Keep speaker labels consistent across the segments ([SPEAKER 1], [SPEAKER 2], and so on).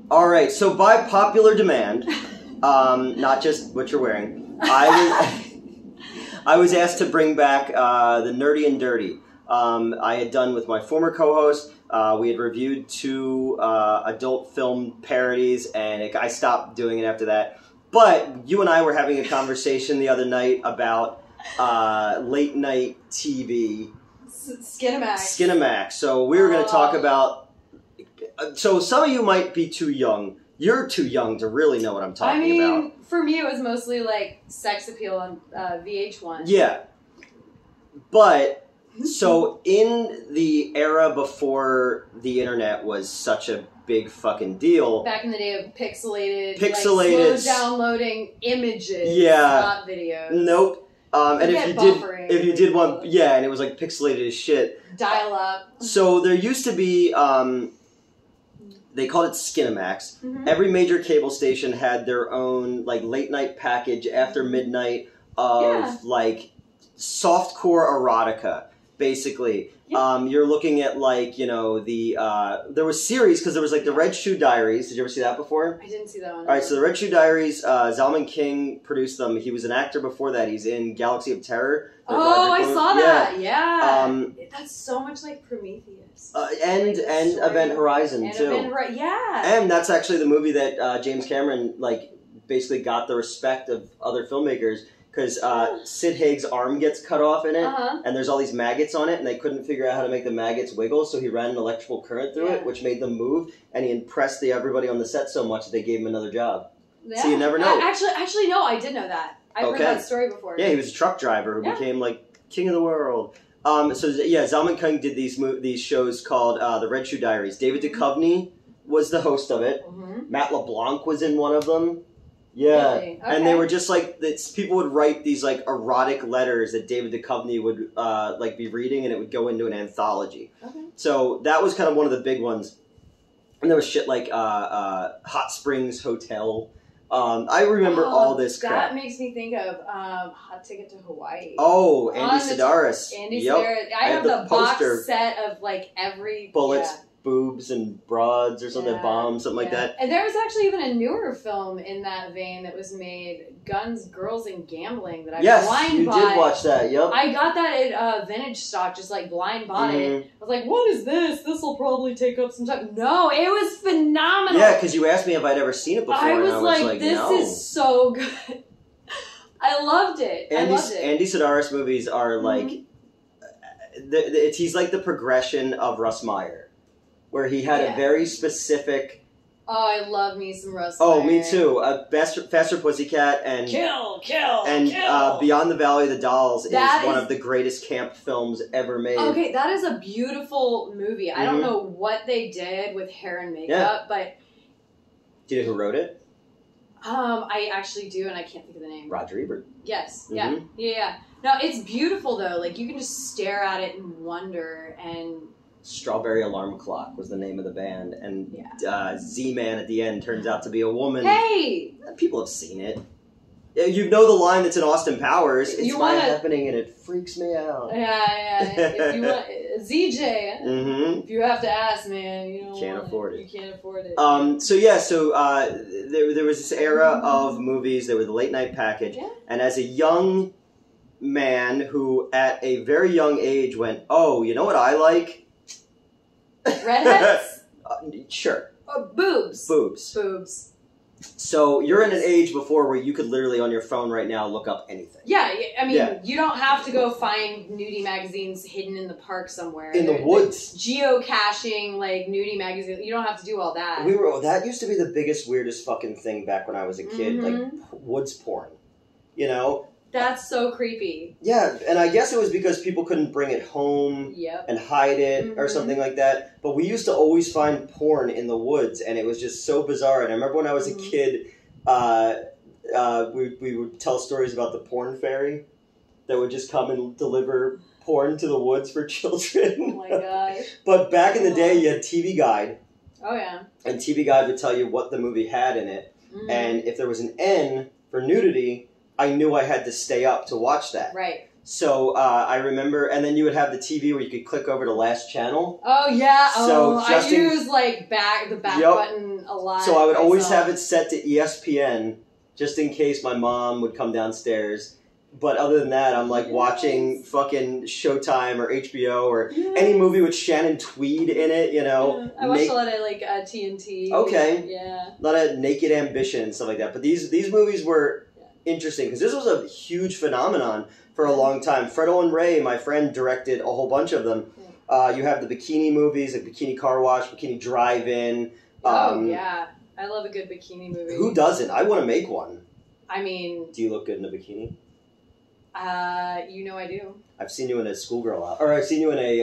[SPEAKER 1] All right, so by popular demand, not just what you're wearing, I was asked to bring back the Nerdy and Dirty. I had done with my former co-host. We had reviewed 2 adult film parodies, and I stopped doing it after that. But you and I were having a conversation the other night about late night TV.
[SPEAKER 2] Skinamax.
[SPEAKER 1] Skinamax. So we were going to talk about... So some of you might be too young. You're too young to really know what I'm talking about.
[SPEAKER 2] For me, it was mostly like sex appeal on VH1.
[SPEAKER 1] Yeah. But, so in the era before the internet was such a big fucking deal.
[SPEAKER 2] Back in the day of pixelated like, slow downloading images, not videos.
[SPEAKER 1] Nope. And if you did one, yeah, and it was like pixelated as shit.
[SPEAKER 2] Dial up.
[SPEAKER 1] So there used to be... they called it Skinamax. Mm-hmm. Every major cable station had their own like late night package after midnight of like softcore erotica, basically. Yeah. You're looking at like, you know, there was series because there was like the Red Shoe Diaries. Did you ever see that before?
[SPEAKER 2] I didn't see that one.
[SPEAKER 1] All right, so the Red Shoe Diaries, Zalman King produced them. He was an actor before that. He's in Galaxy of Terror.
[SPEAKER 2] Oh, I saw that. Yeah. That's so much like Prometheus.
[SPEAKER 1] And Event Horizon too. And that's actually the movie that James Cameron like basically got the respect of other filmmakers because Sid Haig's arm gets cut off in it, and there's all these maggots on it, and they couldn't figure out how to make the maggots wiggle, so he ran an electrical current through it, which made them move, and he impressed everybody on the set so much that they gave him another job. Yeah. So you never know.
[SPEAKER 2] Actually, no, I did know that. I've heard that story before.
[SPEAKER 1] Yeah, he was a truck driver who became like king of the world. So yeah, Zalman King did these shows called the Red Shoe Diaries. David Duchovny was the host of it. Mm-hmm. Matt LeBlanc was in one of them. Yeah, really? Okay. And they were just like people would write these like erotic letters that David Duchovny would like be reading, and it would go into an anthology. Okay. So that was kind of one of the big ones. And there was shit like Hot Springs Hotel. I remember all this crap.
[SPEAKER 2] That makes me think of Hot Ticket to Hawaii.
[SPEAKER 1] Oh, Andy Sidaris.
[SPEAKER 2] Andy Sidaris. I have the box set of like every...
[SPEAKER 1] Bullets, boobs, and broads or something, bombs, something like that.
[SPEAKER 2] And there was actually even a newer film in that vein that was made, Guns, Girls, and Gambling, that I blind bought.
[SPEAKER 1] Yes, you did watch that, yep.
[SPEAKER 2] I got that at Vintage Stock, just like blind bought it. I was like, what is this? This will probably take up some time. No, it was phenomenal.
[SPEAKER 1] Yeah, because you asked me if I'd ever seen it before,
[SPEAKER 2] I was like, this is so good. I loved it.
[SPEAKER 1] Andy Sidaris movies are like, he's like the progression of Russ Meyer. Where he had a very specific...
[SPEAKER 2] Oh, I love me some Russ
[SPEAKER 1] Meyer. Oh, me too. Faster Pussycat and...
[SPEAKER 2] Kill!
[SPEAKER 1] Beyond the Valley of the Dolls is one of the greatest camp films ever made.
[SPEAKER 2] Okay, that is a beautiful movie. I don't know what they did with hair and makeup, but...
[SPEAKER 1] Do you know who wrote it?
[SPEAKER 2] I actually do, and I can't think of the name.
[SPEAKER 1] Roger Ebert.
[SPEAKER 2] Yes. Yeah. No, it's beautiful, though. Like, you can just stare at it and wonder, and...
[SPEAKER 1] Strawberry Alarm Clock was the name of the band, and Z-Man at the end turns out to be a woman.
[SPEAKER 2] Hey!
[SPEAKER 1] People have seen it. You know the line that's in Austin Powers, it's happening and it freaks me out.
[SPEAKER 2] Yeah. If you want... ZJ, if you have to ask, man, you
[SPEAKER 1] can't afford it.
[SPEAKER 2] You can't afford it.
[SPEAKER 1] There was this era of movies that were the late night package, and as a young man who at a very young age went, oh, you know what I like?
[SPEAKER 2] Redheads?
[SPEAKER 1] Sure.
[SPEAKER 2] Boobs.
[SPEAKER 1] So you're in an age before where you could literally on your phone right now look up anything.
[SPEAKER 2] Yeah, I mean, you don't have to go find nudie magazines hidden in the park somewhere.
[SPEAKER 1] In the woods.
[SPEAKER 2] Geocaching, like, nudie magazines. You don't have to do all that.
[SPEAKER 1] That used to be the biggest, weirdest fucking thing back when I was a kid. Like, woods porn. You know?
[SPEAKER 2] That's so creepy.
[SPEAKER 1] Yeah, and I guess it was because people couldn't bring it home and hide it or something like that. But we used to always find porn in the woods, and it was just so bizarre. And I remember when I was a kid, we would tell stories about the porn fairy that would just come and deliver porn to the woods for children.
[SPEAKER 2] Oh my gosh.
[SPEAKER 1] But back in the day, you had TV Guide.
[SPEAKER 2] Oh yeah.
[SPEAKER 1] And TV Guide would tell you what the movie had in it. And if there was an N for nudity, I knew I had to stay up to watch that.
[SPEAKER 2] Right.
[SPEAKER 1] So I remember, and then you would have the TV where you could click over to last channel.
[SPEAKER 2] Oh yeah.
[SPEAKER 1] So
[SPEAKER 2] I use like the back button a lot.
[SPEAKER 1] So I would always have it set to ESPN just in case my mom would come downstairs. But other than that, I'm like watching fucking Showtime or HBO or any movie with Shannon Tweed in it, you know.
[SPEAKER 2] Yeah. I watched a lot of like TNT.
[SPEAKER 1] Okay.
[SPEAKER 2] Yeah.
[SPEAKER 1] A lot of Naked Ambition and stuff like that. But these movies were interesting because this was a huge phenomenon for a long time. Fred Olen Ray, my friend, directed a whole bunch of them. You have the bikini movies, like Bikini Car Wash, Bikini Drive-In.
[SPEAKER 2] Yeah. I love a good bikini movie.
[SPEAKER 1] Who doesn't? I want to make one.
[SPEAKER 2] I mean...
[SPEAKER 1] Do you look good in a bikini?
[SPEAKER 2] You know I do.
[SPEAKER 1] I've seen you in a schoolgirl outfit. Or I've seen you in a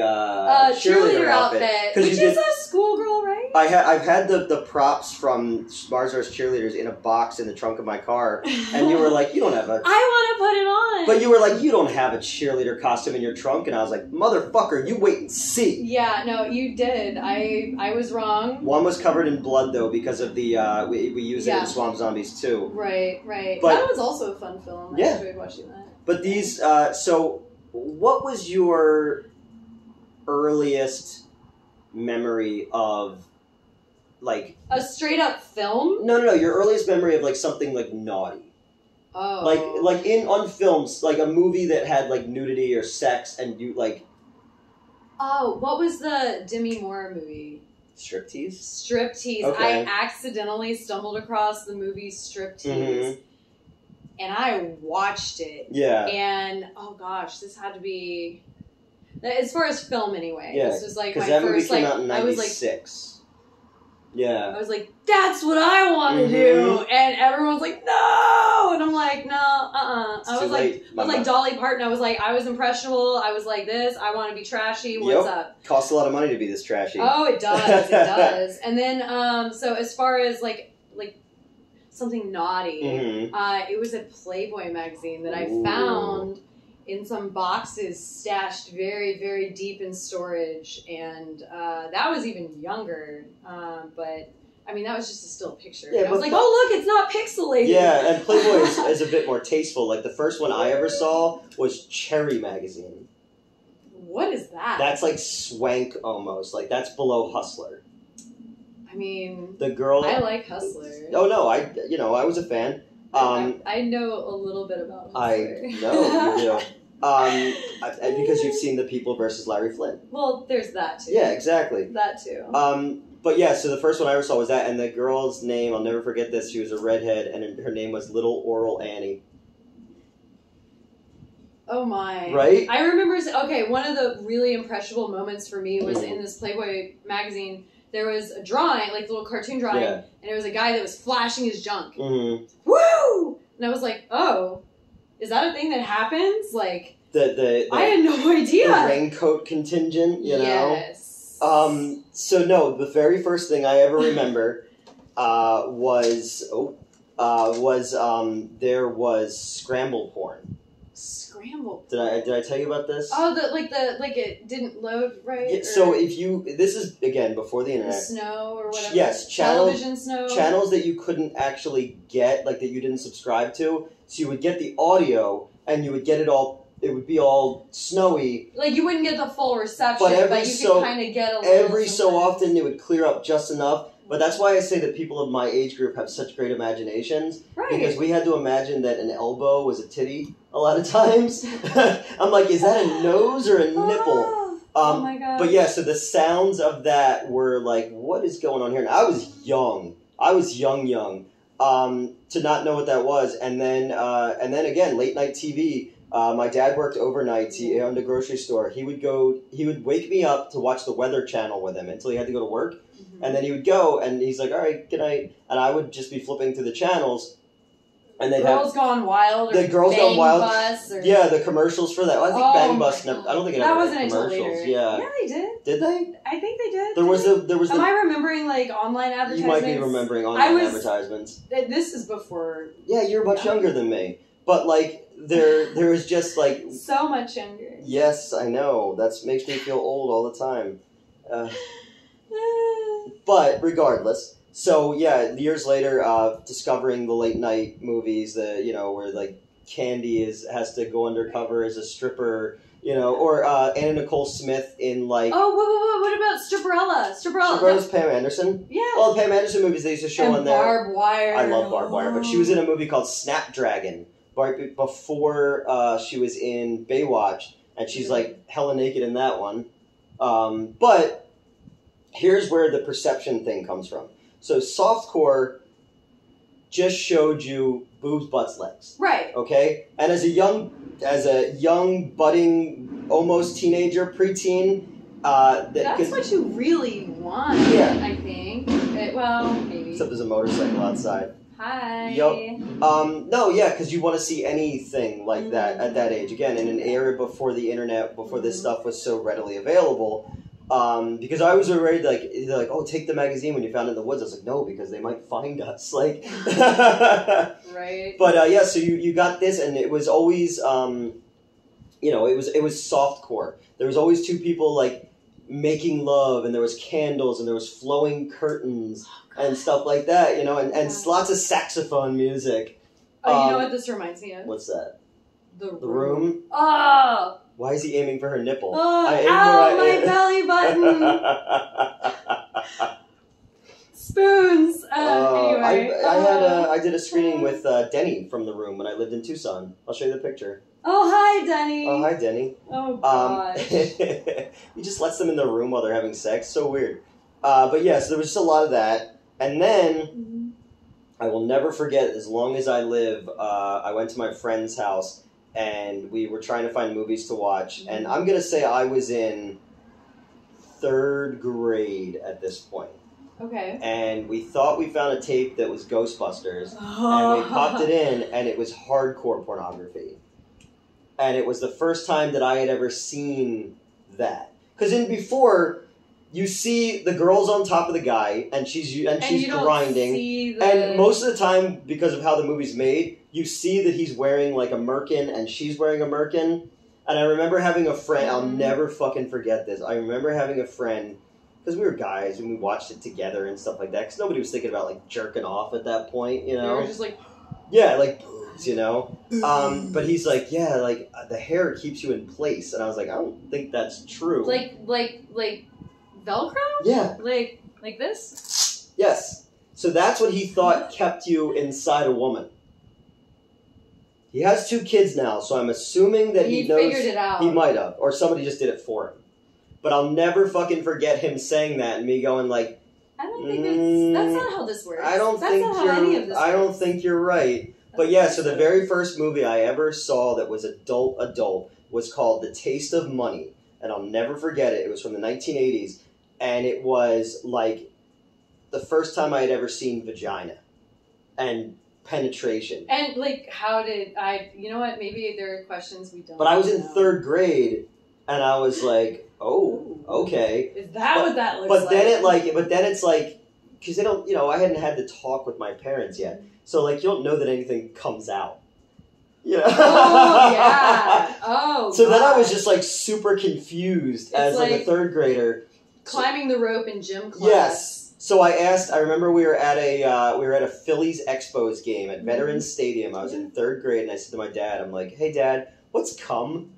[SPEAKER 2] cheerleader outfit. Which is a schoolgirl, right?
[SPEAKER 1] I've had the props from Mars vs. Cheerleaders in a box in the trunk of my car. And you were like, you don't have a...
[SPEAKER 2] I want to put it on.
[SPEAKER 1] But you were like, you don't have a cheerleader costume in your trunk. And I was like, motherfucker, you wait and see.
[SPEAKER 2] Yeah, no, you did. I was wrong.
[SPEAKER 1] One was covered in blood, though, because of the... we use it in Swamp Zombies, too.
[SPEAKER 2] Right.
[SPEAKER 1] But,
[SPEAKER 2] that was also a fun film. I enjoyed watching that.
[SPEAKER 1] But these... so, what was your earliest memory of, like...
[SPEAKER 2] A straight-up film?
[SPEAKER 1] No. Your earliest memory of, like, something, like, naughty.
[SPEAKER 2] Oh.
[SPEAKER 1] Like on films, like a movie that had, like, nudity or sex, and you, like...
[SPEAKER 2] Oh, what was the Demi Moore movie?
[SPEAKER 1] Striptease?
[SPEAKER 2] Striptease.
[SPEAKER 1] Okay.
[SPEAKER 2] I accidentally stumbled across the movie Striptease.
[SPEAKER 1] Mm-hmm.
[SPEAKER 2] And I watched it.
[SPEAKER 1] Yeah.
[SPEAKER 2] And, oh gosh, this had to be... As far as film, anyway.
[SPEAKER 1] Yeah.
[SPEAKER 2] This was like my
[SPEAKER 1] that
[SPEAKER 2] first,
[SPEAKER 1] movie came out in 96.
[SPEAKER 2] I was like, that's what I want to do. And everyone's like, no! And I'm like, no, I was like Dolly Parton. I was like, I was impressionable. I was like this. I want to be trashy. What's up?
[SPEAKER 1] Costs a lot of money to be this trashy.
[SPEAKER 2] Oh, it does. It does. And then, so as far as like something naughty, it was a Playboy magazine that I found in some boxes stashed very, very deep in storage. And that was even younger. But, I mean, that was just a still picture. Yeah, and I was like, oh, look, it's not pixelated.
[SPEAKER 1] Yeah, and Playboy is a bit more tasteful. Like, the first one I ever saw was Cherry Magazine.
[SPEAKER 2] What is that?
[SPEAKER 1] That's like Swank almost. Like, that's below Hustler.
[SPEAKER 2] I mean,
[SPEAKER 1] the girl.
[SPEAKER 2] I like Hustler.
[SPEAKER 1] Oh no, I was a fan.
[SPEAKER 2] I know a little bit about Hustler.
[SPEAKER 1] I know you do. Because you've seen The People versus Larry Flint.
[SPEAKER 2] Well, there's that too.
[SPEAKER 1] Yeah, exactly.
[SPEAKER 2] That too.
[SPEAKER 1] But yeah, so the first one I ever saw was that, and the girl's name, I'll never forget this. She was a redhead, and her name was Little Oral Annie.
[SPEAKER 2] Oh my.
[SPEAKER 1] Right?
[SPEAKER 2] I remember. Okay, one of the really impressionable moments for me was in this Playboy magazine. There was a drawing, like a little cartoon drawing, and it was a guy that was flashing his junk.
[SPEAKER 1] Mm-hmm.
[SPEAKER 2] Woo! And I was like, oh, is that a thing that happens? Like,
[SPEAKER 1] I
[SPEAKER 2] had no idea.
[SPEAKER 1] The raincoat contingent, you know?
[SPEAKER 2] Yes.
[SPEAKER 1] So no, the very first thing I ever remember was there was scramble porn.
[SPEAKER 2] Scramble.
[SPEAKER 1] Did I tell you about this?
[SPEAKER 2] Oh, it didn't load right.
[SPEAKER 1] Yeah, so this is again before the internet.
[SPEAKER 2] The snow or whatever.
[SPEAKER 1] Yes,
[SPEAKER 2] television snow.
[SPEAKER 1] Channels that you couldn't actually get, like that you didn't subscribe to. So you would get the audio, and you would get it all. It would be all snowy.
[SPEAKER 2] Like you wouldn't get the full reception, but you could kind of get a little.
[SPEAKER 1] Every so often, it would clear up just enough. But that's why I say that people of my age group have such great imaginations.
[SPEAKER 2] Right.
[SPEAKER 1] Because we had to imagine that an elbow was a titty a lot of times. I'm like, is that a nose or a nipple?
[SPEAKER 2] Oh my god.
[SPEAKER 1] But yeah, so the sounds of that were like, what is going on here? And I was young. To not know what that was. And then again, late night TV. My dad worked overnight. He owned a grocery store. He would wake me up to watch the Weather Channel with him until he had to go to work. Mm-hmm. And then he would go, and he's like, all right, good night. And I would just be flipping through the channels. And they'd
[SPEAKER 2] Girls Gone Wild or
[SPEAKER 1] the Girls
[SPEAKER 2] Bang
[SPEAKER 1] Gone Wild.
[SPEAKER 2] Bus or...
[SPEAKER 1] Yeah, the commercials for that. Well, I think Bang Bus never... I don't think it ever had commercials.
[SPEAKER 2] Later.
[SPEAKER 1] Yeah.
[SPEAKER 2] Yeah, they did.
[SPEAKER 1] Did they?
[SPEAKER 2] I think they did.
[SPEAKER 1] There was
[SPEAKER 2] Am I remembering, like, online advertisements?
[SPEAKER 1] You might be remembering online advertisements.
[SPEAKER 2] This is before...
[SPEAKER 1] Yeah, you're much younger than me. But, like, there was just, like...
[SPEAKER 2] So much younger.
[SPEAKER 1] Yes, I know. That makes me feel old all the time. But, regardless... So, yeah, years later, discovering the late night movies, where, like, Candy has to go undercover as a stripper, you know, or Anna Nicole Smith in like.
[SPEAKER 2] Oh, what about Stripperella?
[SPEAKER 1] Stripperella's Pam Anderson.
[SPEAKER 2] Yeah.
[SPEAKER 1] Well, the Pam Anderson movies they used to show
[SPEAKER 2] and
[SPEAKER 1] on there.
[SPEAKER 2] Barbed Wire.
[SPEAKER 1] I love Barbed Wire, but she was in a movie called Snapdragon right before she was in Baywatch, and she's like hella naked in that one. But here's where the perception thing comes from. So softcore just showed you boobs, butts, legs.
[SPEAKER 2] Right.
[SPEAKER 1] Okay? And as a young budding, almost teenager, preteen,
[SPEAKER 2] that's what you really want,
[SPEAKER 1] yeah.
[SPEAKER 2] I think. Well, maybe.
[SPEAKER 1] Except there's a motorcycle outside.
[SPEAKER 2] Hi.
[SPEAKER 1] Yup. No, yeah, because you want to see anything like that at that age. Again, in an era before the internet, before this stuff was so readily available. Because I was already like, they're like, oh, take the magazine when you found it in the woods. I was like, no, because they might find us. Like,
[SPEAKER 2] right.
[SPEAKER 1] But yeah, so you got this, and it was always, you know, it was softcore. There was always two people like making love, and there was candles, and there was flowing curtains and stuff like that. You know, and lots of saxophone music.
[SPEAKER 2] Oh, you know what this reminds me of?
[SPEAKER 1] What's that?
[SPEAKER 2] The
[SPEAKER 1] Room.
[SPEAKER 2] Oh.
[SPEAKER 1] Why is he aiming for her nipple?
[SPEAKER 2] Oh, my belly button! Spoons! Anyway.
[SPEAKER 1] I did a screening with Denny from The Room when I lived in Tucson. I'll show you the picture.
[SPEAKER 2] Oh, hi, Denny!
[SPEAKER 1] Oh, hi, Denny.
[SPEAKER 2] Oh, gosh.
[SPEAKER 1] He just lets them in the room while they're having sex. So weird. But yes, there was just a lot of that. And then, I will never forget, as long as I live, I went to my friend's house, and we were trying to find movies to watch, and I'm going to say I was in 3rd grade at this point.
[SPEAKER 2] Okay.
[SPEAKER 1] And we thought we found a tape that was Ghostbusters, and we popped it in, and it was hardcore pornography. And it was the first time that I had ever seen that. Because before, you see the girl's on top of the guy, and she's grinding. And most of the time, because of how the movie's made, you see that he's wearing like a merkin and she's wearing a merkin. And I remember having a friend, I'll never fucking forget this. I remember having a friend, because we were guys and we watched it together and stuff like that, because nobody was thinking about like jerking off at that point, you know?
[SPEAKER 2] They were just like...
[SPEAKER 1] Yeah, like boobs, you know? But he's like, yeah, like the hair keeps you in place. And I was like, I don't think that's true.
[SPEAKER 2] Like Velcro?
[SPEAKER 1] Yeah.
[SPEAKER 2] Like this?
[SPEAKER 1] Yes. So that's what he thought kept you inside a woman. He has 2 kids now, so I'm assuming that he knows.
[SPEAKER 2] Figured it out.
[SPEAKER 1] He might have, or somebody just did it for him. But I'll never fucking forget him saying that and me going like,
[SPEAKER 2] I don't think that's not how this works.
[SPEAKER 1] I don't think you're right. But yeah, so the very first movie I ever saw that was adult was called The Taste of Money, and I'll never forget it. It was from the 1980s, and it was like the first time I had ever seen vagina and penetration.
[SPEAKER 2] And like, how did I? You know what? Maybe there are questions we don't.
[SPEAKER 1] But I was in
[SPEAKER 2] know.
[SPEAKER 1] 3rd grade, and I was like, "Oh, okay."
[SPEAKER 2] Is that what that looks
[SPEAKER 1] like?
[SPEAKER 2] But
[SPEAKER 1] then it's like, because they don't, you know, I hadn't had the talk with my parents yet, so like you don't know that anything comes out. Yeah.
[SPEAKER 2] Oh yeah. Oh.
[SPEAKER 1] So then I was just like super confused as like a 3rd grader.
[SPEAKER 2] Climbing the rope in gym class.
[SPEAKER 1] Yes. So I remember we were at a Phillies Expos game at Veterans Stadium. I was in 3rd grade, and I said to my dad, I'm like, "Hey, Dad, what's cum?"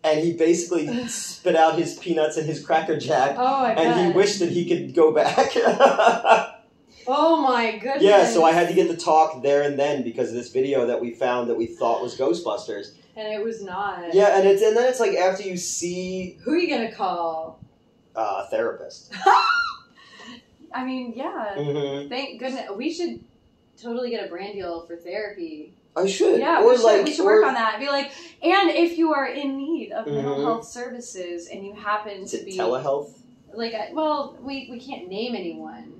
[SPEAKER 1] And he basically spit out his peanuts and his Cracker Jack.
[SPEAKER 2] Oh, I bet.
[SPEAKER 1] And he wished that he could go back.
[SPEAKER 2] Oh my goodness.
[SPEAKER 1] Yeah, so I had to get the talk there and then because of this video that we found that we thought was Ghostbusters.
[SPEAKER 2] And it was not.
[SPEAKER 1] Yeah, and then it's like after you see...
[SPEAKER 2] Who are you going to call?
[SPEAKER 1] A therapist.
[SPEAKER 2] I mean, yeah.
[SPEAKER 1] Mm-hmm.
[SPEAKER 2] Thank goodness. We should totally get a brand deal for therapy.
[SPEAKER 1] I should.
[SPEAKER 2] Yeah, we should work on that. Be like, and if you are in need of mental health services and you happen to be...
[SPEAKER 1] telehealth?
[SPEAKER 2] Like, well, we can't name anyone.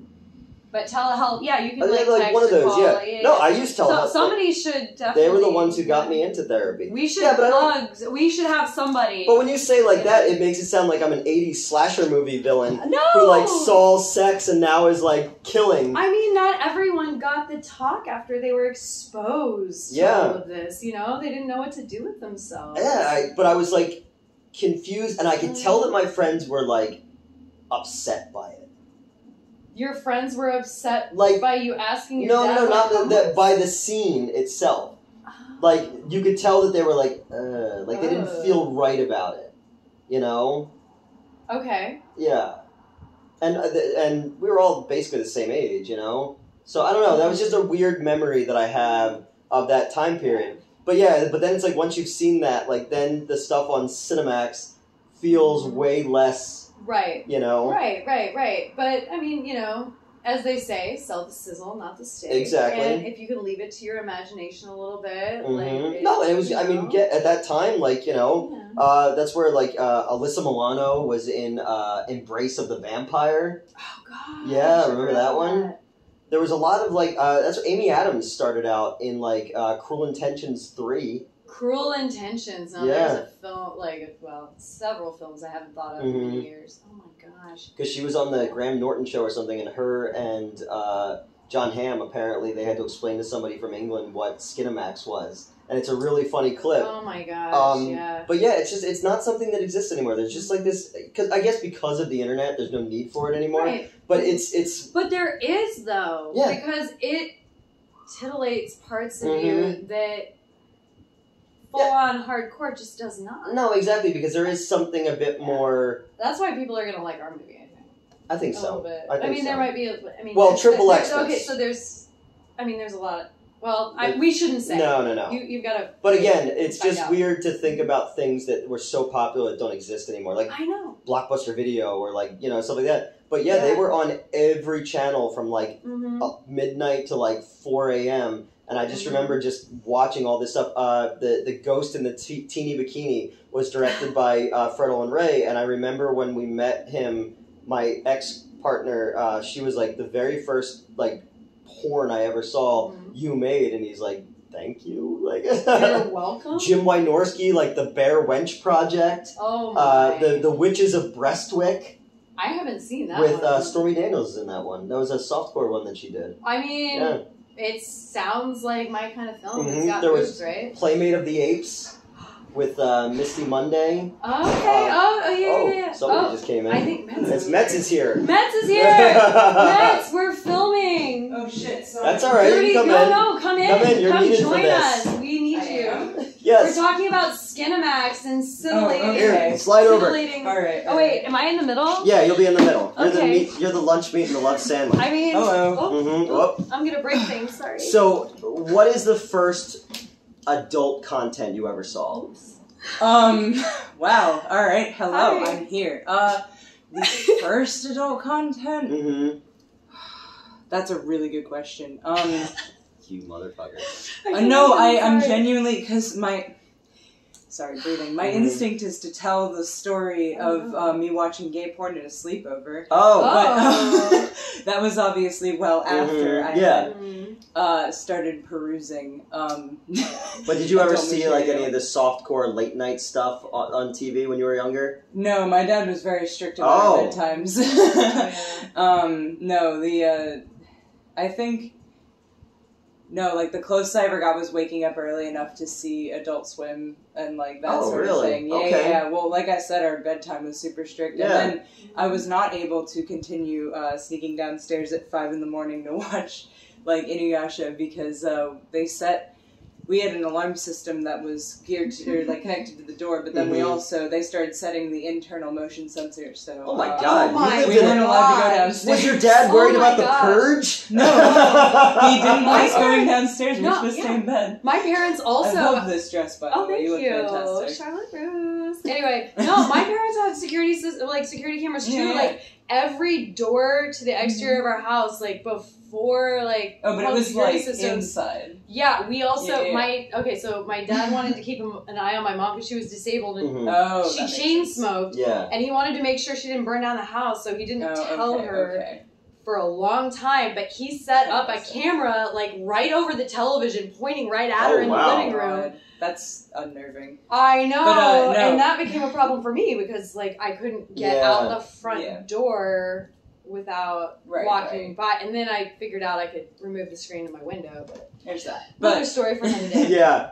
[SPEAKER 2] But telehealth, yeah, you can
[SPEAKER 1] like
[SPEAKER 2] text
[SPEAKER 1] one of those,
[SPEAKER 2] call,
[SPEAKER 1] yeah. No, I use telehealth.
[SPEAKER 2] So somebody should definitely...
[SPEAKER 1] They were the ones who got me into therapy.
[SPEAKER 2] We should plugs. We should have somebody.
[SPEAKER 1] But when you say like that, it makes it sound like I'm an 80s slasher movie villain
[SPEAKER 2] no!
[SPEAKER 1] who like saw sex and now is like killing.
[SPEAKER 2] I mean, not everyone got the talk after they were exposed to all of this. You know, they didn't know what to do with themselves.
[SPEAKER 1] Yeah, but I was like confused, and I could tell that my friends were like upset by it.
[SPEAKER 2] Your friends were upset
[SPEAKER 1] Like,
[SPEAKER 2] by you asking your dad?
[SPEAKER 1] no, not
[SPEAKER 2] what
[SPEAKER 1] that by the scene itself. Like, you could tell that they were like they didn't feel right about it, you know?
[SPEAKER 2] Okay.
[SPEAKER 1] Yeah. And we were all basically the same age, you know? So, I don't know, that was just a weird memory that I have of that time period. But yeah, but then it's like, once you've seen that, like, then the stuff on Cinemax feels way less,
[SPEAKER 2] right,
[SPEAKER 1] you know?
[SPEAKER 2] Right. But, I mean, you know, as they say, sell the sizzle, not the steak.
[SPEAKER 1] Exactly.
[SPEAKER 2] And if you can leave it to your imagination a little bit, like...
[SPEAKER 1] No, and it was, I mean, at that time, like, you know, that's where, like, Alyssa Milano was in Embrace of the Vampire.
[SPEAKER 2] Oh, God.
[SPEAKER 1] Yeah, remember that one? There was a lot of, like, that's where Amy Adams started out in, like, Cruel Intentions 3.
[SPEAKER 2] Cruel Intentions. Now, there's a film, like, well, several films I haven't thought of in many years. Oh, my gosh.
[SPEAKER 1] Because she was on the Graham Norton show or something, and her and John Hamm, apparently, they had to explain to somebody from England what Skinamax was. And it's a really funny clip.
[SPEAKER 2] Oh, my gosh, yeah.
[SPEAKER 1] But yeah, it's not something that exists anymore. There's just, like, this... I guess because of the internet, there's no need for it anymore.
[SPEAKER 2] Right.
[SPEAKER 1] But it's...
[SPEAKER 2] But there is, though.
[SPEAKER 1] Yeah.
[SPEAKER 2] Because it titillates parts of you that... full-on hardcore just does not.
[SPEAKER 1] No, exactly, because there is something a bit more...
[SPEAKER 2] That's why people are going to like our movie, I think.
[SPEAKER 1] I think
[SPEAKER 2] a
[SPEAKER 1] so.
[SPEAKER 2] little bit.
[SPEAKER 1] I mean,
[SPEAKER 2] there might be...
[SPEAKER 1] well, Triple X.
[SPEAKER 2] Okay, so there's... I mean, there's a lot of... Well, we shouldn't say.
[SPEAKER 1] No.
[SPEAKER 2] You've got to...
[SPEAKER 1] But again, it's just weird to think about things that were so popular that don't exist anymore. Like,
[SPEAKER 2] I know.
[SPEAKER 1] Blockbuster Video or, like, you know, stuff like that. But yeah, they were on every channel from, like, midnight to, like, 4 a.m., and I just remember just watching all this stuff. The Ghost in the Teeny Bikini was directed by Fred Olen Ray, and I remember when we met him, my ex-partner, she was like, the very first, like, porn I ever saw you made, and he's like, thank you. Like,
[SPEAKER 2] you're welcome.
[SPEAKER 1] Jim Wynorski, like, the Bear Wench Project.
[SPEAKER 2] Oh, my.
[SPEAKER 1] The Witches of Brestwick.
[SPEAKER 2] I haven't seen that
[SPEAKER 1] with,
[SPEAKER 2] one.
[SPEAKER 1] With Stormy Daniels in that one. That was a softcore one that she did.
[SPEAKER 2] I mean...
[SPEAKER 1] Yeah.
[SPEAKER 2] It sounds like my kind of film.
[SPEAKER 1] Mm-hmm.
[SPEAKER 2] It's got
[SPEAKER 1] there
[SPEAKER 2] boobs,
[SPEAKER 1] was
[SPEAKER 2] right?
[SPEAKER 1] Playmate of the Apes with Misty Monday.
[SPEAKER 2] Okay. Yeah.
[SPEAKER 1] Somebody just came in.
[SPEAKER 2] I think
[SPEAKER 1] Metz is here.
[SPEAKER 2] Metz is here. Metz, we're filming.
[SPEAKER 3] Oh shit! Sorry.
[SPEAKER 1] That's all right. You can come in.
[SPEAKER 2] No, come in.
[SPEAKER 1] Come in. You're needed
[SPEAKER 2] join
[SPEAKER 1] for this.
[SPEAKER 2] us. We need you.
[SPEAKER 1] Yes.
[SPEAKER 2] We're talking about Skinamax and scintillating.
[SPEAKER 3] Oh, okay.
[SPEAKER 1] Here, slide over.
[SPEAKER 3] All right.
[SPEAKER 2] Oh wait, am I in the middle?
[SPEAKER 1] Yeah, you'll be in the middle.
[SPEAKER 2] Okay.
[SPEAKER 1] You're the lunch meat and the love sandwich.
[SPEAKER 2] I mean,
[SPEAKER 3] hello.
[SPEAKER 2] I'm gonna break things. Sorry.
[SPEAKER 1] So, what is the first adult content you ever saw?
[SPEAKER 3] Wow. All right. Hello.
[SPEAKER 2] Hi.
[SPEAKER 3] I'm here. The first adult content.
[SPEAKER 1] Mm-hmm.
[SPEAKER 3] That's a really good question.
[SPEAKER 1] You motherfucker.
[SPEAKER 3] No, I'm genuinely, because my instinct is to tell the story of me watching gay porn at a sleepover. But that was obviously well after I had started perusing.
[SPEAKER 1] But did you ever see like any of the softcore late night stuff on TV when you were younger?
[SPEAKER 3] No, my dad was very strict about it at times. No, I think... No, like, the closest I ever got was waking up early enough to see Adult Swim and, like, that sort of thing. Yeah. Well, like I said, our bedtime was super strict. And then I was not able to continue sneaking downstairs at 5 in the morning to watch, like, Inuyasha because we had an alarm system that was geared to, or, like, connected to the door, but then they started setting the internal motion sensor, so...
[SPEAKER 1] Oh my god,
[SPEAKER 3] we weren't allowed to go downstairs.
[SPEAKER 1] Was your dad worried about the purge?
[SPEAKER 3] No, he didn't like us going downstairs, we should stay in bed.
[SPEAKER 2] My parents also...
[SPEAKER 3] I love this dress, by the way, you look fantastic.
[SPEAKER 2] Charlotte Rose. Anyway, no, my parents had security cameras too, like, every door to the exterior of our house, like, before, like...
[SPEAKER 3] Oh, but it was, like, inside.
[SPEAKER 2] Yeah, we also, so my dad wanted to keep an eye on my mom because she was disabled and she chain smoked.
[SPEAKER 1] Yeah.
[SPEAKER 2] And he wanted to make sure she didn't burn down the house, so he didn't tell her for a long time. But he set up a camera, like, right over the television, pointing right at her in the living room.
[SPEAKER 3] That's unnerving.
[SPEAKER 2] I know,
[SPEAKER 3] but,
[SPEAKER 2] and that became a problem for me because, like, I couldn't get out the front door without walking by. And then I figured out I could remove the screen in my window, but
[SPEAKER 3] there's that.
[SPEAKER 2] Another story for another day.
[SPEAKER 3] Yeah.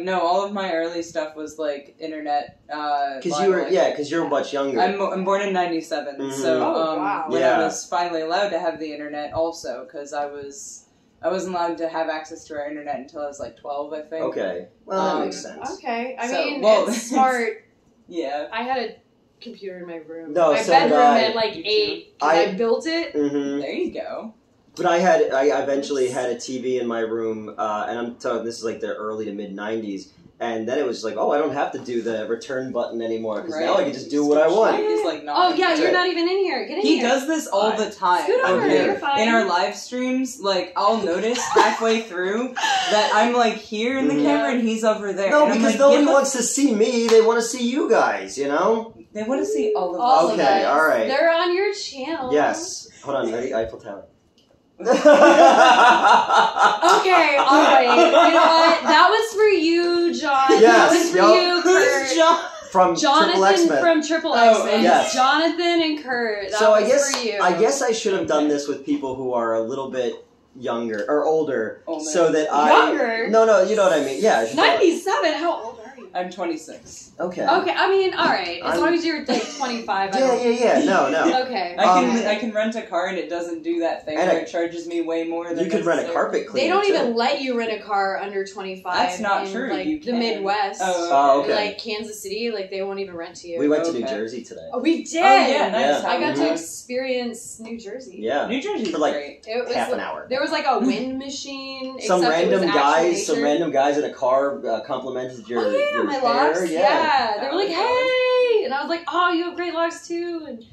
[SPEAKER 3] No, all of my early stuff was like internet.
[SPEAKER 1] Because you're much younger.
[SPEAKER 3] I'm born in '97, so when I was finally allowed to have the internet, also because I wasn't allowed to have access to our internet until I was like 12, I think.
[SPEAKER 1] Okay, well that makes sense.
[SPEAKER 2] Okay, it's smart.
[SPEAKER 3] Yeah,
[SPEAKER 2] I had a computer in my room.
[SPEAKER 1] No,
[SPEAKER 2] my
[SPEAKER 1] so
[SPEAKER 2] bedroom
[SPEAKER 1] did
[SPEAKER 2] at like 8. I built it.
[SPEAKER 1] Mm-hmm.
[SPEAKER 3] There you go.
[SPEAKER 1] But I eventually had a TV in my room, and I'm talking, this is like the early to mid 90s, and then it was like, I don't have to do the return button anymore, because now I can just do what I want.
[SPEAKER 3] He's like,
[SPEAKER 2] you're not even in here. Get in
[SPEAKER 3] here. He
[SPEAKER 2] here.
[SPEAKER 3] does this all the time.
[SPEAKER 2] Scoot over, you're fine.
[SPEAKER 3] In our live streams, like, I'll notice halfway through that I'm like here in the camera and he's over there.
[SPEAKER 1] No,
[SPEAKER 3] and
[SPEAKER 1] because nobody wants to see me, they want to see you guys, you know?
[SPEAKER 3] They want to see all of us.
[SPEAKER 1] Okay, alright.
[SPEAKER 2] They're on your channel.
[SPEAKER 1] Yes. Hold on, ready? Eiffel Tower.
[SPEAKER 2] Okay, alright. You know what? That was for you, John.
[SPEAKER 1] Yes,
[SPEAKER 2] that was for you, Kurt.
[SPEAKER 3] Who's John?
[SPEAKER 1] From
[SPEAKER 2] Jonathan from Triple X-Men.
[SPEAKER 1] Yes.
[SPEAKER 2] Jonathan and Kurt. That
[SPEAKER 1] so
[SPEAKER 2] was for you.
[SPEAKER 1] I guess I should have done this with people who are a little bit younger or older, so that
[SPEAKER 2] Younger?
[SPEAKER 1] No, you know what I mean. Yeah.
[SPEAKER 2] 97. How old are you?
[SPEAKER 3] I'm 26.
[SPEAKER 1] Okay.
[SPEAKER 2] Okay, I mean, all right. As long as you're like 25.
[SPEAKER 1] Yeah. No.
[SPEAKER 2] Okay.
[SPEAKER 3] I can rent a car and it doesn't do that thing where it charges me way more than
[SPEAKER 1] you could rent a carpet cleaner.
[SPEAKER 2] They don't even let you rent a car under 25.
[SPEAKER 3] That's not true.
[SPEAKER 2] Like
[SPEAKER 3] you
[SPEAKER 2] the
[SPEAKER 3] can.
[SPEAKER 2] Midwest.
[SPEAKER 1] Oh, okay.
[SPEAKER 2] Like Kansas City, like they won't even rent to you.
[SPEAKER 1] We went to New Jersey today.
[SPEAKER 2] Oh, we did.
[SPEAKER 3] Oh, yeah, nice.
[SPEAKER 2] I got to experience New Jersey.
[SPEAKER 1] Yeah.
[SPEAKER 3] New Jersey's
[SPEAKER 1] for like
[SPEAKER 3] great.
[SPEAKER 2] It was
[SPEAKER 1] half an hour.
[SPEAKER 2] There was like a wind machine.
[SPEAKER 1] Some random guys in a car complimented your
[SPEAKER 2] my
[SPEAKER 1] hair.
[SPEAKER 2] locks. Yeah. They were like, "Hey," and I was like, "Oh, you have great locks too," and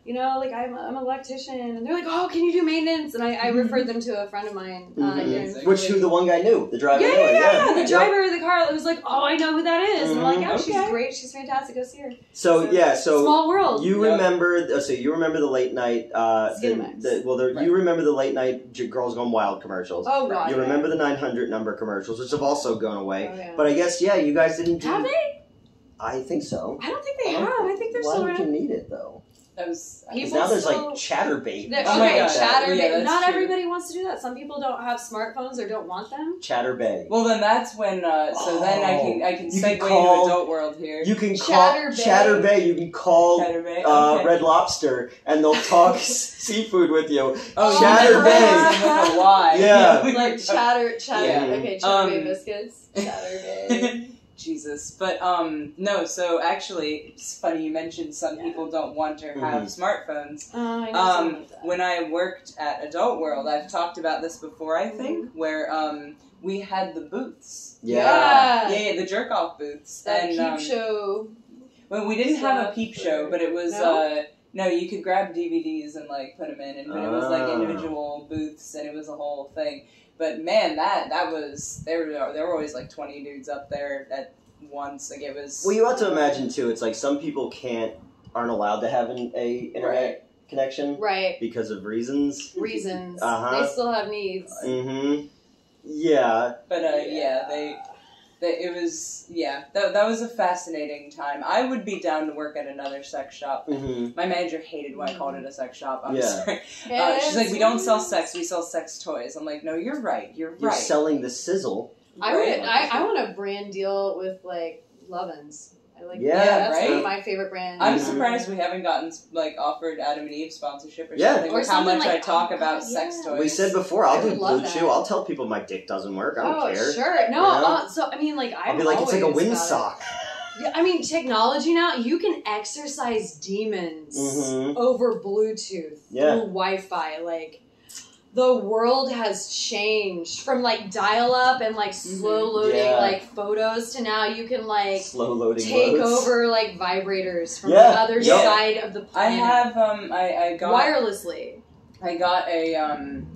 [SPEAKER 2] you know, like I'm an electrician, and they're like, "Oh, can you do maintenance?" And I referred them to a friend of mine.
[SPEAKER 1] Who the one guy knew, the driver.
[SPEAKER 2] Yeah. The driver of the car was like, "Oh, I know who that is," and I'm like, "Yeah, she's great, she's fantastic. Go see her."
[SPEAKER 1] So
[SPEAKER 2] small world.
[SPEAKER 1] You remember? So you remember the late night? You remember the late night Girls Gone Wild commercials?
[SPEAKER 2] Oh god.
[SPEAKER 1] You remember the 900 number commercials, which have also gone away.
[SPEAKER 2] Oh, yeah.
[SPEAKER 1] But I guess you guys didn't.
[SPEAKER 2] Have they?
[SPEAKER 1] I think so.
[SPEAKER 2] I don't think they have. I think they're still around.
[SPEAKER 1] Why would you need it though?
[SPEAKER 2] Because
[SPEAKER 1] now there's like ChatterBait.
[SPEAKER 2] ChatterBait. Not everybody wants to do that. Some people don't have smartphones or don't want them.
[SPEAKER 1] ChatterBait.
[SPEAKER 3] Well, then that's when. Then I can segue into Adult World here.
[SPEAKER 1] You can call ChatterBait. You can call Red Lobster, and they'll talk seafood with you. ChatterBait
[SPEAKER 3] with a Y.
[SPEAKER 1] Yeah.
[SPEAKER 2] Like chatter.
[SPEAKER 3] Yeah.
[SPEAKER 2] Okay, ChatterBait biscuits. ChatterBait.
[SPEAKER 3] Jesus. But, no, so actually, it's funny you mentioned some people don't want to have smartphones.
[SPEAKER 2] I know
[SPEAKER 3] when I worked at Adult World, I've talked about this before, I think, where, we had the booths.
[SPEAKER 2] Yeah,
[SPEAKER 3] the jerk-off booths.
[SPEAKER 2] That peep show.
[SPEAKER 3] Well, we didn't have a peep show, but it was, no, you could grab DVDs and, like, put them in, but it was, like, individual booths, and it was a whole thing. But man, that was there were always like 20 dudes up there at once. Like it was.
[SPEAKER 1] Well, you have to imagine too. It's like some people aren't allowed to have an internet connection,
[SPEAKER 2] right?
[SPEAKER 1] Because of reasons.
[SPEAKER 2] They still have needs.
[SPEAKER 1] Mm-hmm. Yeah.
[SPEAKER 3] But it was that was a fascinating time. I would be down to work at another sex shop.
[SPEAKER 1] Mm-hmm.
[SPEAKER 3] My manager hated why I called it a sex shop. I'm sorry. She's like, we don't sell sex, we sell sex toys. I'm like, no, you're right. You're
[SPEAKER 1] selling the sizzle.
[SPEAKER 2] I want a brand deal with like Lovin's.
[SPEAKER 1] That's
[SPEAKER 2] one of my favorite brands.
[SPEAKER 3] I'm surprised we haven't gotten like offered Adam and Eve sponsorship or something. Or how much I talk about sex toys.
[SPEAKER 1] We said before, I'll do Blue Chew. I'll tell people my dick doesn't work. I don't care.
[SPEAKER 2] Sure. No, so I mean, like
[SPEAKER 1] I'll be like, it's like a windsock.
[SPEAKER 2] Yeah, I mean, technology now, you can exorcise demons over Bluetooth, through Wi-Fi. Like, the world has changed from like dial-up and like slow loading like photos to now you can like
[SPEAKER 1] slow loading
[SPEAKER 2] take over like vibrators from the other side of the planet.
[SPEAKER 3] I have I got
[SPEAKER 2] wirelessly.
[SPEAKER 3] I got a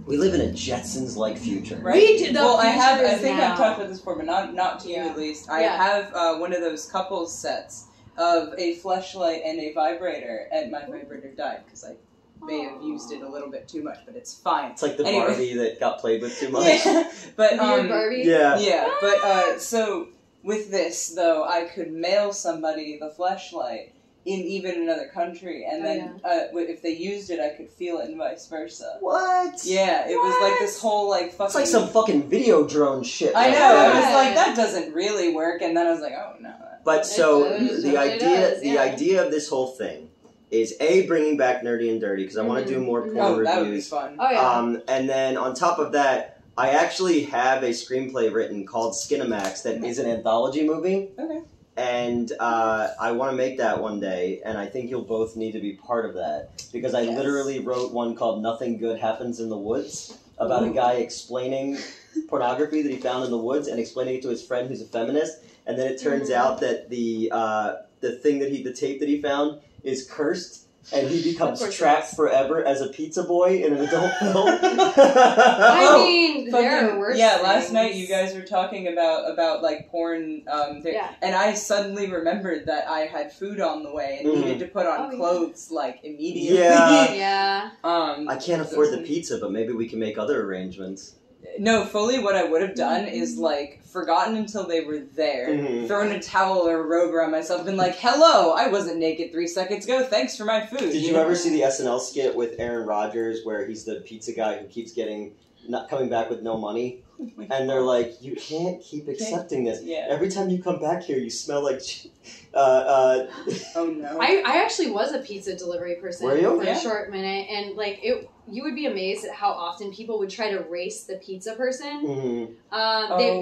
[SPEAKER 1] We live in a Jetsons-like future.
[SPEAKER 3] Right?
[SPEAKER 2] We do.
[SPEAKER 3] I think I've talked about this before, but not to you at least. I have one of those couples sets of a fleshlight and a vibrator, and my vibrator died because I may have used it a little bit too much, but it's fine.
[SPEAKER 1] It's like the Barbie that got played with too much.
[SPEAKER 3] But
[SPEAKER 2] Barbie?
[SPEAKER 3] But so with this though, I could mail somebody the fleshlight, in even another country, and then if they used it, I could feel it, and vice versa.
[SPEAKER 1] What?
[SPEAKER 3] Yeah, it was like this whole like fucking.
[SPEAKER 1] It's like some fucking video drone shit.
[SPEAKER 3] I know. I was like, that doesn't really work, and then I was like, oh no.
[SPEAKER 1] But so the idea of this whole thing is bringing back Nerdy and Dirty because I want to do more porn reviews.
[SPEAKER 3] That would be fun.
[SPEAKER 2] Oh yeah.
[SPEAKER 1] And then on top of that, I actually have a screenplay written called Skinamax that is an anthology movie.
[SPEAKER 3] Okay.
[SPEAKER 1] And I want to make that one day, and I think you'll both need to be part of that because I literally wrote one called "Nothing Good Happens in the Woods" about a guy explaining pornography that he found in the woods and explaining it to his friend who's a feminist, and then it turns out that the tape that he found is cursed. And he becomes trapped forever as a pizza boy in an adult film.
[SPEAKER 2] I mean, there are worse things.
[SPEAKER 3] Last night you guys were talking about like porn, and I suddenly remembered that I had food on the way and needed to put on clothes like immediately.
[SPEAKER 2] Yeah.
[SPEAKER 1] I can't afford the pizza, but maybe we can make other arrangements.
[SPEAKER 3] No, fully what I would have done is, like, forgotten until they were there, thrown a towel or a robe around myself, been like, hello, I wasn't naked 3 seconds ago, thanks for my food.
[SPEAKER 1] Did you ever see the SNL skit with Aaron Rodgers where he's the pizza guy who keeps not coming back with no money? And they're like, you can't keep accepting this.
[SPEAKER 3] Yeah.
[SPEAKER 1] Every time you come back here, you smell like...
[SPEAKER 3] oh no.
[SPEAKER 2] I actually was a pizza delivery person for a short minute, and like you would be amazed at how often people would try to race the pizza person. They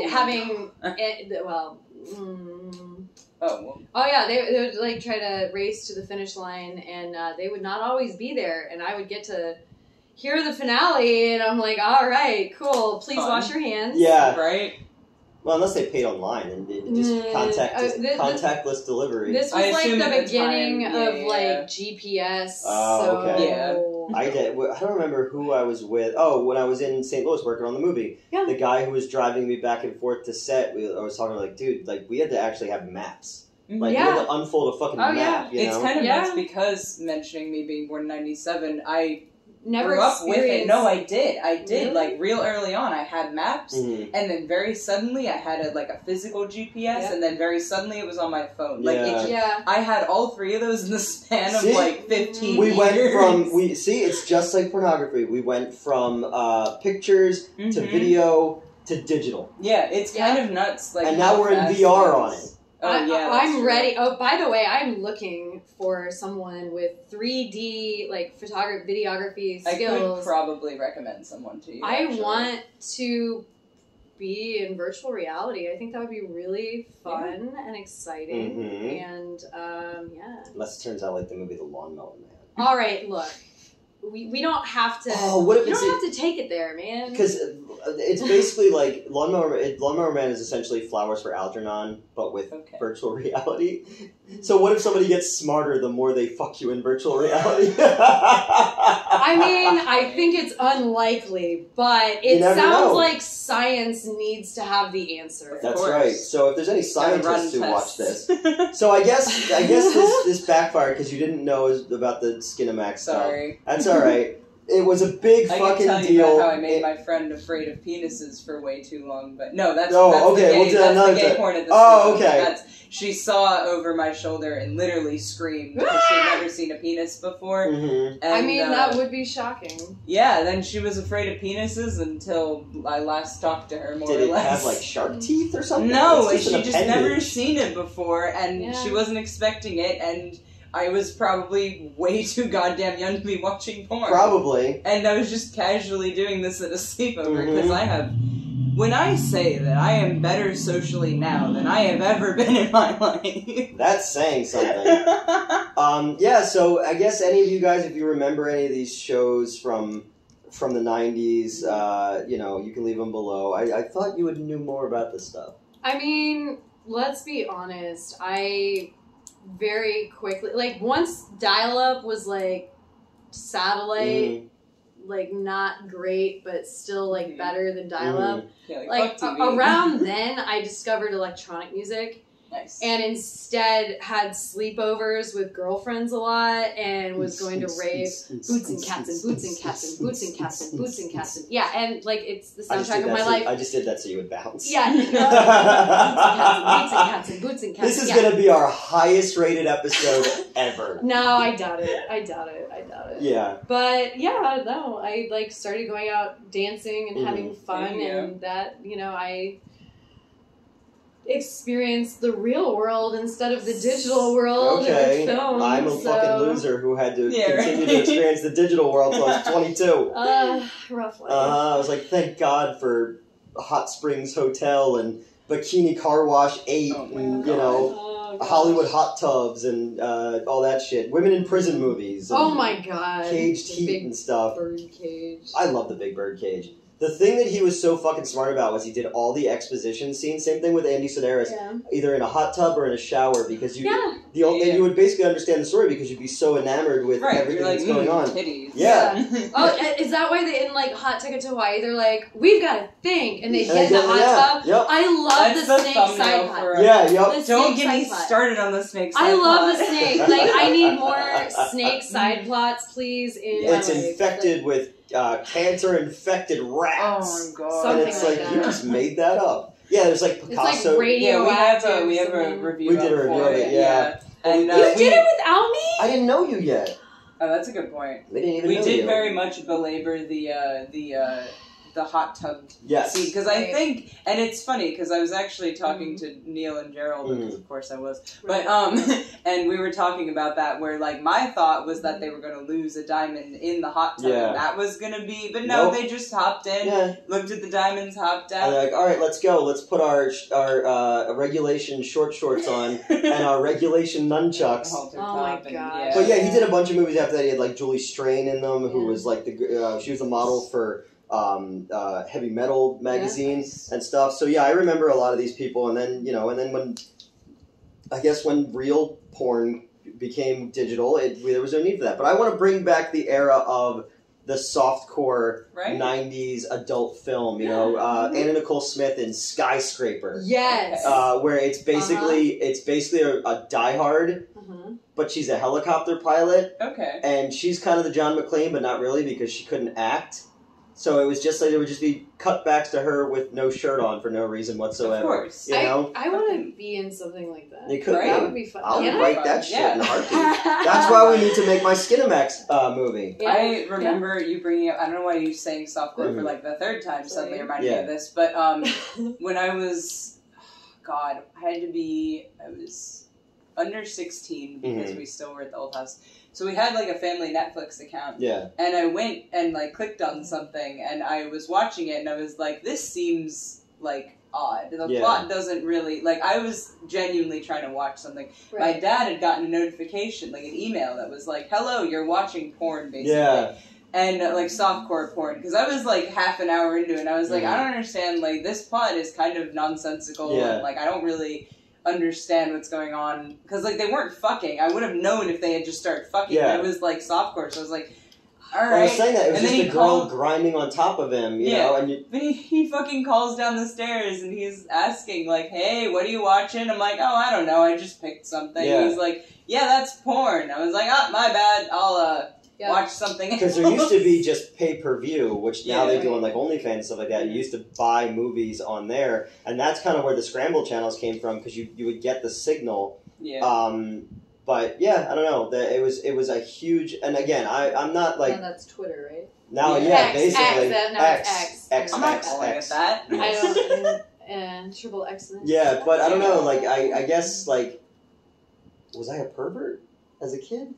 [SPEAKER 2] would like try to race to the finish line, and they would not always be there, and I would get to hear the finale, and I'm like, all right, cool, please wash your hands.
[SPEAKER 1] Yeah.
[SPEAKER 3] Right?
[SPEAKER 1] Well, unless they paid online and just contactless delivery.
[SPEAKER 2] This was like the beginning of like GPS.
[SPEAKER 1] Oh, okay. I don't remember who I was with. Oh, when I was in St. Louis working on the movie. Yeah. The guy who was driving me back and forth to set, I was talking like, dude, like we had to actually have maps. Like, you had to unfold a fucking map, you know?
[SPEAKER 3] It's kind of nuts because, mentioning me being born in 97, I
[SPEAKER 2] never
[SPEAKER 3] grew up with it. No, I did.
[SPEAKER 2] Really?
[SPEAKER 3] Like, real early on, I had maps, and then very suddenly I had a physical GPS, and then very suddenly it was on my phone. Like, I had all three of those in the span of, 15 years.
[SPEAKER 1] Went from, it's just like pornography. We went from pictures to video to digital.
[SPEAKER 3] Yeah, it's kind of nuts. Like,
[SPEAKER 1] and now we're in VR on it.
[SPEAKER 2] I'm ready. Oh, by the way, I'm looking for someone with 3D videography skills.
[SPEAKER 3] I could probably recommend someone to you.
[SPEAKER 2] I want to be in virtual reality. I think that would be really fun and exciting. And
[SPEAKER 1] unless it turns out like the movie The Lawnmower Man.
[SPEAKER 2] All right, look. We don't have to.
[SPEAKER 1] Oh, what if
[SPEAKER 2] you don't have to take it there, man.
[SPEAKER 1] Because it's basically like Lawnmower Man is essentially Flowers for Algernon, but with virtual reality. So what if somebody gets smarter the more they fuck you in virtual reality?
[SPEAKER 2] I mean, I think it's unlikely, but it sounds like science needs to have the answer.
[SPEAKER 1] That's right. So if there's any scientists who watch this, so I guess this backfired because you didn't know about the Skinamax stuff.
[SPEAKER 3] Sorry.
[SPEAKER 1] That's all right. It was a big fucking deal.
[SPEAKER 3] I can tell you about how I made my friend afraid of penises for way too long, but no, that's
[SPEAKER 1] the
[SPEAKER 3] gay porn at the
[SPEAKER 1] Oh, okay.
[SPEAKER 3] She saw over my shoulder and literally screamed because she'd never seen a penis before. And,
[SPEAKER 2] I mean, that would be shocking.
[SPEAKER 3] Yeah, then she was afraid of penises until I last talked to her, more or less.
[SPEAKER 1] Did it have, like, shark teeth or something?
[SPEAKER 3] No, she just never seen it before, and she wasn't expecting it, and I was probably way too goddamn young to be watching porn.
[SPEAKER 1] Probably.
[SPEAKER 3] And I was just casually doing this at a sleepover, because I have... When I say that I am better socially now than I have ever been in my life...
[SPEAKER 1] That's saying something. So I guess any of you guys, if you remember any of these shows from the 90s, you can leave them below. I thought you would know more about this stuff.
[SPEAKER 2] I mean, let's be honest. I very quickly... once dial-up was, satellite... not great, but still, better than dial-up.
[SPEAKER 3] Yeah,
[SPEAKER 2] around then, I discovered electronic music,
[SPEAKER 3] Nice.
[SPEAKER 2] And instead had sleepovers with girlfriends a lot and was going to rave boots and cats and boots and cats and boots and cats and boots and cats and yeah, and like it's the soundtrack of my life.
[SPEAKER 1] I just did that so you would bounce.
[SPEAKER 2] Yeah. Boots and cats and boots and cats.
[SPEAKER 1] This is gonna be our highest rated episode ever.
[SPEAKER 2] No, I doubt it.
[SPEAKER 1] Yeah.
[SPEAKER 2] But yeah, no, I like started going out dancing and having fun, and that I experienced the real world instead of the digital world.
[SPEAKER 1] Okay,
[SPEAKER 2] in film,
[SPEAKER 1] I'm a fucking loser who had to continue to experience the digital world till I was 22.
[SPEAKER 2] Rough life.
[SPEAKER 1] I was like, thank God for Hot Springs Hotel and Bikini Car Wash 8 and Hollywood hot tubs and all that shit. Women in prison movies.
[SPEAKER 2] Oh my God.
[SPEAKER 1] Caged heat and stuff.
[SPEAKER 2] Birdcage.
[SPEAKER 1] I love the big birdcage. The thing that he was so fucking smart about was he did all the exposition scenes. Same thing with Andy Sedaris, either in a hot tub or in a shower, because you you would basically understand the story because you'd be so enamored with everything that's going on.
[SPEAKER 3] Titties.
[SPEAKER 1] Yeah.
[SPEAKER 2] Oh, is that why they in like Hot Ticket to Hawaii? They're like, we've got to think, and they get in the hot tub.
[SPEAKER 1] Yep.
[SPEAKER 2] I love the snake side plot.
[SPEAKER 3] Don't get me started on the snake side
[SPEAKER 2] I love
[SPEAKER 3] plot.
[SPEAKER 2] the snake. Like, I need more snake side plots, please.
[SPEAKER 1] It's infected with cancer-infected rats.
[SPEAKER 3] Oh my God!
[SPEAKER 2] Something
[SPEAKER 1] and it's like
[SPEAKER 2] that.
[SPEAKER 1] you just made that up. Yeah, there's like Picasso.
[SPEAKER 2] It's like radioactive.
[SPEAKER 3] we have a review.
[SPEAKER 1] We did a review of it. Yeah.
[SPEAKER 3] And
[SPEAKER 2] you did it without me?
[SPEAKER 1] I didn't know you yet.
[SPEAKER 3] Oh, that's a good point.
[SPEAKER 1] We didn't even.
[SPEAKER 3] We
[SPEAKER 1] know
[SPEAKER 3] did
[SPEAKER 1] you.
[SPEAKER 3] very much belabor the hot tub scene because I think, and it's funny because I was actually talking to Neil and Gerald, because of course I was, but and we were talking about that where like my thought was that they were going to lose a diamond in the hot tub, and that was going to be, but no, they just hopped in, looked at the diamonds, hopped out.
[SPEAKER 1] And they're like, all right, let's go. Let's put our regulation short shorts on and our regulation nunchucks.
[SPEAKER 2] Oh my God!
[SPEAKER 1] But yeah, he did a bunch of movies after that. He had like Julie Strain in them, who was like she was the model for Heavy Metal magazine and stuff. So yeah, I remember a lot of these people. And then when real porn became digital, there was no need for that. But I want to bring back the era of the softcore 90s adult film. Anna Nicole Smith in Skyscraper.
[SPEAKER 2] Yes.
[SPEAKER 1] Where it's basically a Die Hard. But she's a helicopter pilot. Okay. And she's kind of the John McClane, but not really because she couldn't act. So it was just like there would just be cutbacks to her with no shirt on for no reason whatsoever. Of course.
[SPEAKER 2] I want to be in something like that.
[SPEAKER 1] You could.
[SPEAKER 2] That would be fun.
[SPEAKER 1] I'll write that shit in a heartbeat. That's why we need to make my Skinamax movie.
[SPEAKER 3] Yeah. I remember you bringing up, I don't know why you're saying softcore for like the third time suddenly reminded me of this, but when I was, I was under 16 because we still were at the old house. So we had like a family Netflix account. Yeah. And I went and like clicked on something and I was watching it and I was like, this seems like odd. The plot doesn't really, like I was genuinely trying to watch something. My dad had gotten a notification, like an email that was like, hello, you're watching porn basically. Yeah. And like softcore porn, because I was like half an hour into it and I was like, I don't understand, like this plot is kind of nonsensical and like I don't really understand what's going on, because like they weren't fucking. I would have known if they had just started fucking, but it was like softcore, so I was like, alright.
[SPEAKER 1] I was saying that, it was just a girl grinding on top of him, you know, and
[SPEAKER 3] but he fucking calls down the stairs and he's asking like, hey, what are you watching? I'm like, oh, I don't know, I just picked something. He's like, yeah, that's porn. I was like, oh, my bad, I'll watch something else.
[SPEAKER 1] Because there used to be just pay-per-view, which now they do on like OnlyFans and stuff like that. You used to buy movies on there, and that's kind of where the scramble channels came from, because you would get the signal. But yeah, I don't know. It was a huge, and again, I'm not like.
[SPEAKER 2] No, that's Twitter, right?
[SPEAKER 1] Now, basically X.
[SPEAKER 3] I'm not calling it that.
[SPEAKER 2] I don't. And triple X.
[SPEAKER 1] Yeah, but I don't know. Like I guess like, was I a pervert as a kid?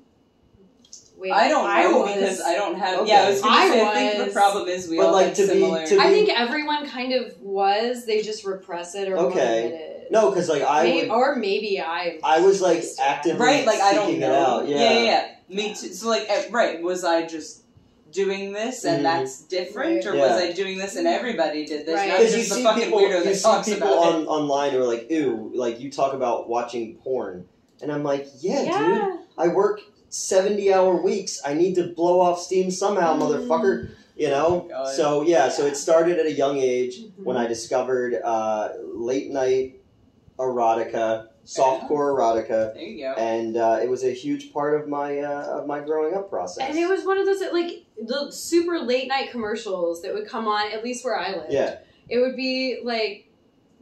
[SPEAKER 2] Wait,
[SPEAKER 3] I don't know because I don't have. Okay. Yeah, I was going to say. I think the problem is we all have similar.
[SPEAKER 2] I think everyone kind of was. They just repress it or won't admit it.
[SPEAKER 1] No, because like
[SPEAKER 2] maybe I
[SPEAKER 1] was like actively
[SPEAKER 3] like I don't know.
[SPEAKER 1] Out.
[SPEAKER 3] Yeah. Me too. So like was I just doing this and that's different, or was I doing this and everybody did this? Not just the fucking weirdo that talks about it.
[SPEAKER 1] Online who are like, ew, like you talk about watching porn, and I'm like, dude, I work 70-hour weeks. I need to blow off steam somehow, motherfucker. You know? So so it started at a young age when I discovered late night erotica softcore erotica.
[SPEAKER 3] There you go.
[SPEAKER 1] And it was a huge part of my growing up process.
[SPEAKER 2] And it was one of those like the super late night commercials that would come on, at least where I lived.
[SPEAKER 1] Yeah.
[SPEAKER 2] It would be like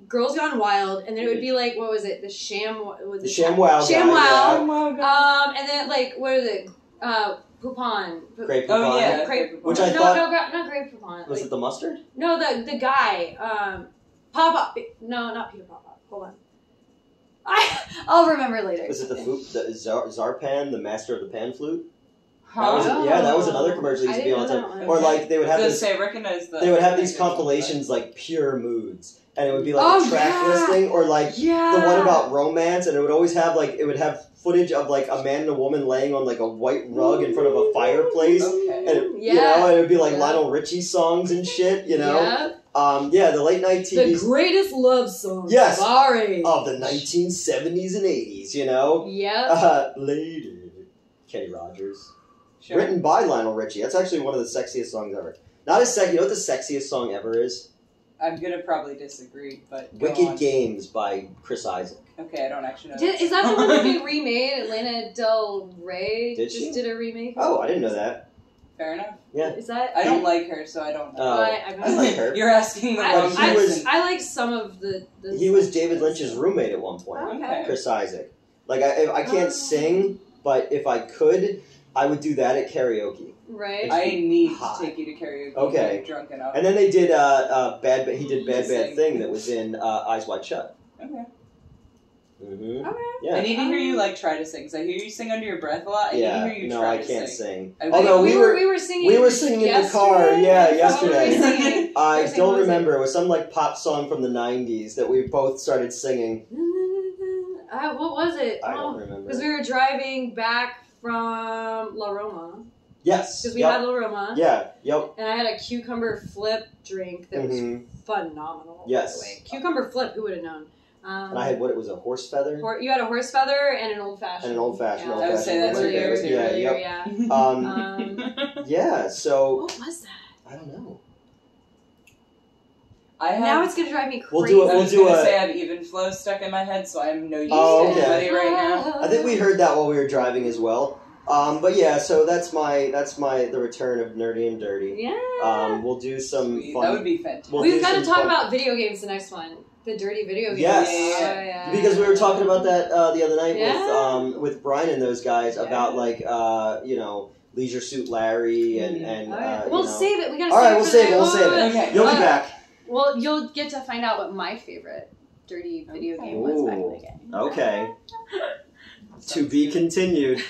[SPEAKER 2] Girls Gone Wild, and then it would be like, what was it? The ShamWow.
[SPEAKER 1] ShamWow.
[SPEAKER 2] ShamWow. And then like, what is it? Poupon.
[SPEAKER 1] Grey Poupon.
[SPEAKER 3] Oh yeah,
[SPEAKER 1] Which I thought.
[SPEAKER 2] No, not Grey Poupon.
[SPEAKER 1] Was it the mustard?
[SPEAKER 2] No, the guy. Pop-Up. No, not Peter Pop-Up. Hold on. I'll remember later.
[SPEAKER 1] Was it the Zarpan, the master of the pan flute?
[SPEAKER 3] Huh?
[SPEAKER 1] That was another commercial used to be on the time. Or like they would have this.
[SPEAKER 3] I recognize that.
[SPEAKER 1] They would have these compilations like Pure Moods, and it would be like a track listing, or like the one about romance, and it would always have like footage of like a man and a woman laying on like a white rug in front of a fireplace, and and it would be like Lionel Richie songs and shit, you know. The late night TV.
[SPEAKER 2] The greatest love song.
[SPEAKER 1] Yes.
[SPEAKER 2] Sorry.
[SPEAKER 1] Of the 1970s and 80s, you know.
[SPEAKER 2] Yep.
[SPEAKER 1] Lady. Kenny Rogers.
[SPEAKER 3] Sure.
[SPEAKER 1] Written by Lionel Richie. That's actually one of the sexiest songs ever. Not as sexy. You know what the sexiest song ever is?
[SPEAKER 3] I'm gonna probably disagree, but
[SPEAKER 1] Wicked Games by Chris Isaac.
[SPEAKER 3] Okay, I don't actually know.
[SPEAKER 2] Is that the one that being remade? Lana Del Rey did a remake.
[SPEAKER 1] Oh, I didn't know that.
[SPEAKER 3] Fair enough.
[SPEAKER 1] Yeah.
[SPEAKER 2] Is that?
[SPEAKER 3] I don't like her, so I don't know.
[SPEAKER 1] I like her.
[SPEAKER 3] You're asking the wrong person.
[SPEAKER 2] I like some of the
[SPEAKER 1] He was David Lynch's roommate at one point.
[SPEAKER 3] Okay.
[SPEAKER 1] Chris Isaac. Like I can't sing, but if I could, I would do that at karaoke.
[SPEAKER 2] Right.
[SPEAKER 3] I need to take you to karaoke.
[SPEAKER 1] Okay.
[SPEAKER 3] If you're drunk enough.
[SPEAKER 1] And then they did he did Bad Thing that was in Eyes Wide Shut.
[SPEAKER 3] Okay.
[SPEAKER 1] Mm-hmm.
[SPEAKER 2] Okay.
[SPEAKER 1] Yeah.
[SPEAKER 3] I need to hear you try to sing, because I hear you sing under your breath a lot. I need to hear you try to sing.
[SPEAKER 1] No, I can't sing.
[SPEAKER 2] Although we were singing.
[SPEAKER 1] We were singing in the car. Yeah, yesterday. I don't remember. It was some like pop song from the '90s that we both started singing.
[SPEAKER 2] What was it?
[SPEAKER 1] I don't remember.
[SPEAKER 2] Because we were driving back from La Roma.
[SPEAKER 1] Yes.
[SPEAKER 2] Because we had La Roma.
[SPEAKER 1] Yeah. Yep.
[SPEAKER 2] And I had a cucumber flip drink that was phenomenal.
[SPEAKER 1] Yes.
[SPEAKER 2] By the way. Cucumber flip. Who would have known?
[SPEAKER 1] And I had it was a horse feather.
[SPEAKER 2] You had a horse feather and an old fashioned.
[SPEAKER 1] And an old fashioned.
[SPEAKER 2] Yeah.
[SPEAKER 3] I would say that's
[SPEAKER 2] really
[SPEAKER 3] yours.
[SPEAKER 1] Yeah. So.
[SPEAKER 2] What was that?
[SPEAKER 1] I don't know.
[SPEAKER 2] Now it's gonna drive me crazy.
[SPEAKER 3] I was gonna say I have Even Flow stuck in my head, so I'm no use to anybody right now.
[SPEAKER 1] I think we heard that while we were driving as well. But yeah, so that's the return of Nerdy and Dirty.
[SPEAKER 2] Yeah.
[SPEAKER 1] We'll do some fun.
[SPEAKER 3] That would be fantastic.
[SPEAKER 2] We've got to talk about video games the next one. The dirty video games.
[SPEAKER 1] Yes.
[SPEAKER 2] Yeah.
[SPEAKER 1] Because we were talking about that the other night with Brian and those guys about like Leisure Suit Larry and
[SPEAKER 2] we'll save it. We gotta.
[SPEAKER 1] All right, we'll save it. We'll save it.
[SPEAKER 3] Okay.
[SPEAKER 1] You'll be back.
[SPEAKER 2] Well, you'll get to find out what my favorite dirty video game was back in the day.
[SPEAKER 1] Okay. To be continued.